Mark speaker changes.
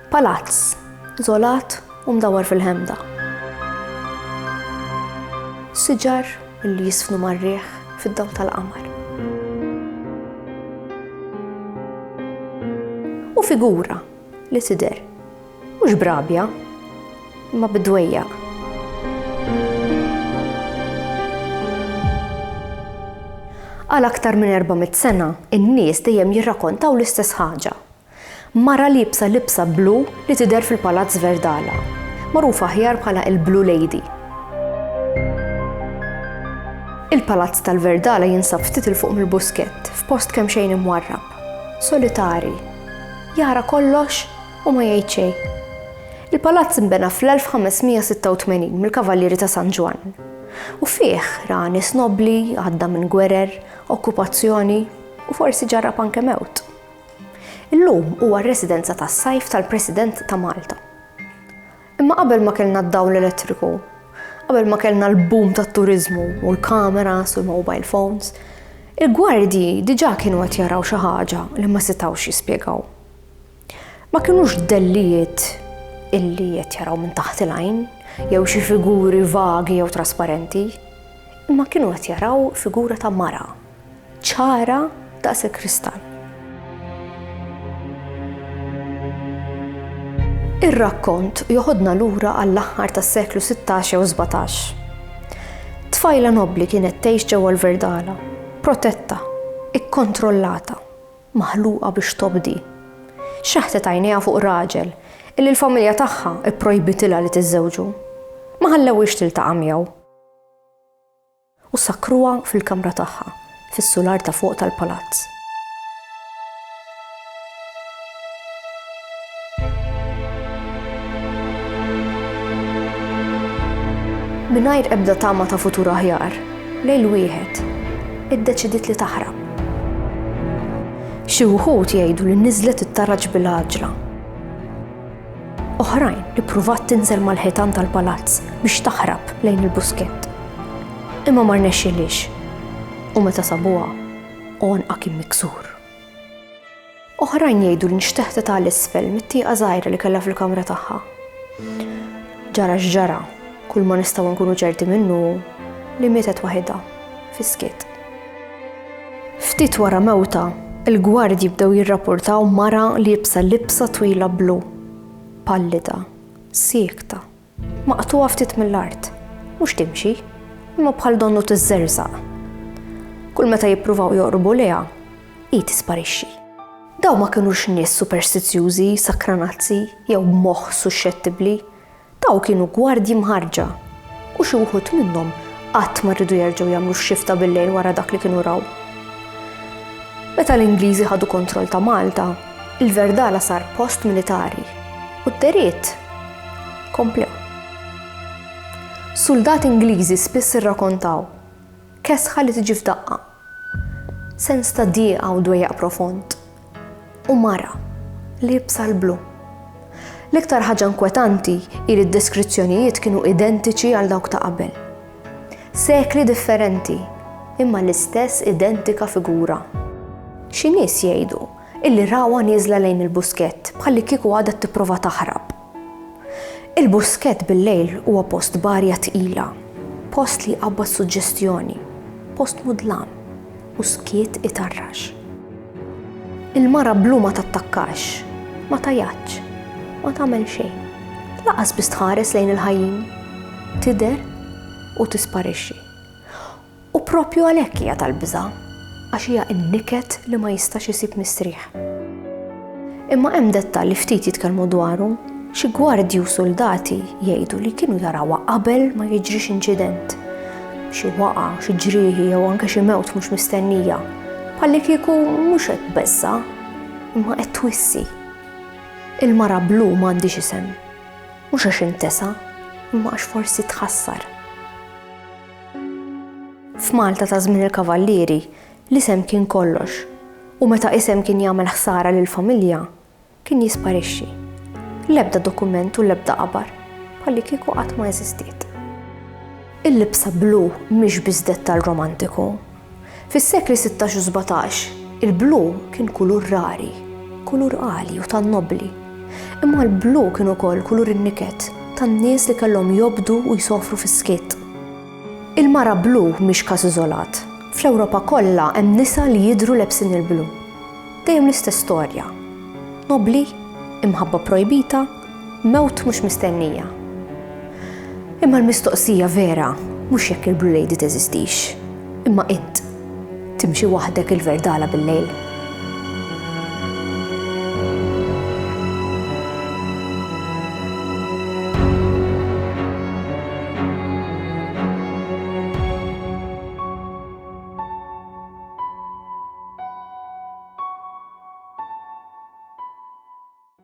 Speaker 1: Palazz, iżolat u mdawwar fil-ħemda. Siġar li jisfnu mar-riħ fid-dawl tal-qamar. U figura li tidher mhux brabja, imma bidwejjaq. Għal aktar minn 400 sena, in-nies dejjem jirrakkontaw l-istess ħaġa. Mara libsa blu li tidher fil-Palazz Verdala, magħrufa aħjar bħala il-Blue Lady. Il-Palazz tal-Verdala jinsab ftit il fuq mill-buskett, f'post kemm xejn imwarrab, solitari, jara kollox u ma jgħid xejn. Il-palazz inbena fl-1586 mill-Kavallieri ta' San Ġwan u fih ra nies nobbli, għadda minn gwerer, okkupazzjoni u forsi ġarrab anke mewt. Illum huwa r-residenza tas-sajf tal-President ta' Malta. Imma qabel ma kellna d-dawl elettriku, qabel ma kellna l-boom tat-turiżmu u l-kameras u l-mobile phones, il-gwardji diġà kienu qed jaraw xi ħaġa li ma setgħux jispjegaw. Ma kinux dellijiet illi qed jaraw minn taħt il-għajn, jew xi figuri vagi jew trasparenti, imma kienu qed jaraw figura ta' mara, ċara daqs il-kristall. Ir-rakkont joħodna lura għall-aħħar tas-seklu 16 jew 17. Tfajla nobbli kienet tgħix ġewwa l-Verdala, protetta, ikkontrollata, maħluqa biex tobdi. Xaħtet għajnejha fuq raġel illi l-familja tagħha ipprojbitilha li tiżżewġu. Ma ħallewx tiltaqa' miegħu. U sakkruha fil-kamra tagħha, fis-sular ta' fuq tal-palazz. Mingħajr ebda tama ta' futur aħjar, lejl wieħed iddeċidiet li taħrab. Xi wħud jgħidu li niżlet it-taraġ bil-għaġla. Oħrajn li pruvat tinżel mal-ħitan tal-palazz biex taħrab lejn il-buskett. Imma ma rnexxielix u meta sabuha għonqa kien miksur. Oħrajn jgħidu li nxteħtet għall-isfel mit-tieqa żgħira li kellha fil-kamra tagħha. Ġara x'ġara, kull ma nistgħu nkunu ċerti minnu li mietet waħedha fis-skiet. Ftit wara mewta, il-gwardji bdew jirrapportaw mara li jibsa libsa twila blu, pallida, siekta, maqtuha ftit mill-art, mhux timxi, imma bħal donnu tiżżerżaq. Kull meta jippruvaw joqrbu liha, hi tisparixxi. Daw ma kinux nies superstizzjużi, sakranazzi jew b'moħħ suscettibbli. Daw kienu gwardji mħarġa u xi wħud minnhom qatt ma rridu jerġgħu jagħmlu x-xifta bil-lejl wara dak li kienu raw. Meta l-Ingliżi ħadu kontroll ta' Malta, il-Verdala sar post militari u d-deriet komplew. Soldati Ingliżi spiss irrakkontaw kesħa li tiġi f'daqqa, sens ta' dieqa u dwejjaq profond u mara li jibsa l-blu. L-iktar ħaġa inkwetanti li d-deskrizzjonijiet kienu identiċi għal dawk ta' qabel. Sekli differenti, imma l-istess identika figura. Xi nies jgħidu illi rawha nieżla lejn il-buskett bħalli kieku għadet tipprova taħrab. Il-buskett bil-lejl huwa post barja tqila, post li qabbad suġġestjoni, post mudlam u skiet itarrax. Il-mara blu ma tattakkax, ma tajatx, ma tagħmel xejn. Laqas biss tħares lejn il-ħajjin, tidher u tisparixxi. U proprju għalhekk hija tal-biża' għax hija n-niket li ma jistax isib mistrieħ. Imma hemm dettalji ftit jitkellmu dwaru, xi gwardji u soldati jgħidu li kienu jarawha qabel ma jiġrix inċident. Xi waqa', xi ġrieħi jew anke xi mewt mhux mistennija, bħalli kieku mhux qed tbeżza, imma qed twissi. Il-mara blu m'għandix isem, mhux għax intesa, imma għax forsi tħassar. F'Malta ta' żmien il-Kavallieri l-isem kien kollox u meta isem kien jagħmel ħsara lill-familja kien jisparixxi. L-ebda dokument u l-ebda qabar bħalli kieku qatt ma eżistiet. Il-libsa blu mhix biss dettal romantiku. Fis-sekli 16 u 17 il-blu kien kulur rari, kulur qali u tan-nobbli. Imma l-blu kienu wkoll kulur in-niket tan-nies li kellhom jobdu u jsofru fis-skiet. Il-mara blu mhix każ iżolat. Fl-Ewropa kollha hemm nisa li jidhru lebsin il-blu. Dejjem l-istess storja. Nobli, imħabba projbita, mewt mhux mistennija. Imma l-mistoqsija vera mhux jekk il-Blue Lady teżistix, imma int timxi waħdek il-verdala bil-lejl.